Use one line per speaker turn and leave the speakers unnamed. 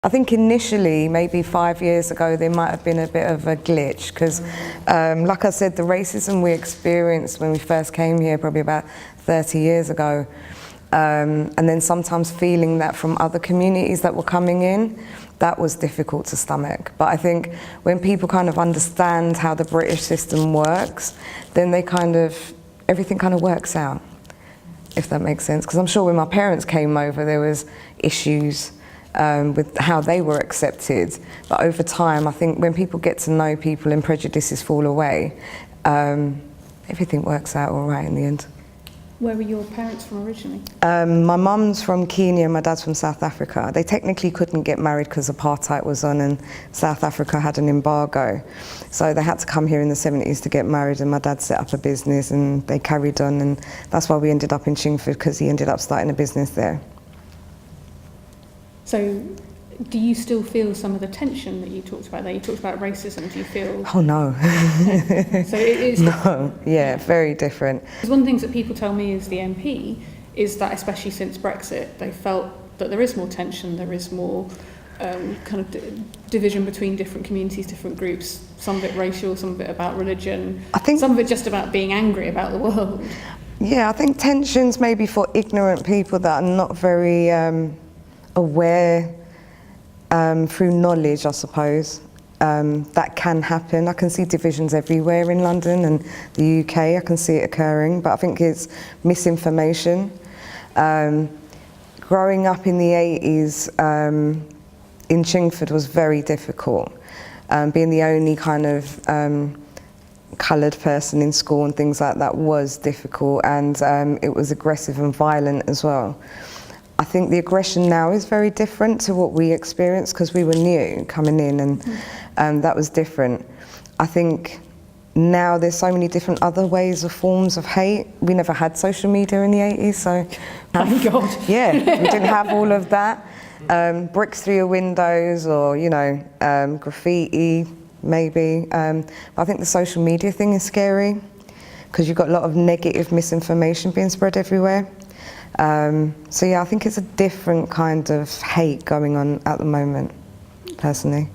I think initially, maybe 5 years ago, there might have been a bit of a glitch because, like I said, the racism we experienced when we first came here, probably about 30 years ago, and then sometimes feeling that from other communities that were coming in, that was difficult to stomach. But I think when people kind of understand how the British system works, then they everything kind of works out, if that makes sense. Because I'm sure when my parents came over, there was issues with how they were accepted. But over time, I think when people get to know people and prejudices fall away, everything works out all right in the end.
Where were your parents from originally?
My mum's from Kenya, my dad's from South Africa. They technically couldn't get married because apartheid was on and South Africa had an embargo. So they had to come here in the 70s to get married, and my dad set up a business and they carried on, and that's why we ended up in Chingford, because he ended up starting a business there.
So, do you still feel some of the tension that you talked about there? You talked about racism. Do you feel?
Oh no.
So it is.
No, yeah, very different.
Because one of the things that people tell me as the MP is that, especially since Brexit, they felt that there is more tension, there is more kind of division between different communities, different groups. Some of it racial, some of it about religion. I think some of it just about being angry about the world.
Yeah, I think tensions maybe for ignorant people that are not very aware through knowledge, I suppose, that can happen. I can see divisions everywhere in London and the UK. I can see it occurring, but I think it's misinformation. Growing up in the 80s in Chingford was very difficult. Being the only kind of coloured person in school and things like that was difficult, and it was aggressive and violent as well. I think the aggression now is very different to what we experienced because we were new coming in, and that was different. I think now there's so many different other ways of forms of hate. We never had social media in the 80s, so
thank God.
Yeah, we didn't have all of that. Bricks through your windows, or graffiti maybe. But I think the social media thing is scary because you've got a lot of negative misinformation being spread everywhere. So yeah, I think it's a different kind of hate going on at the moment, personally.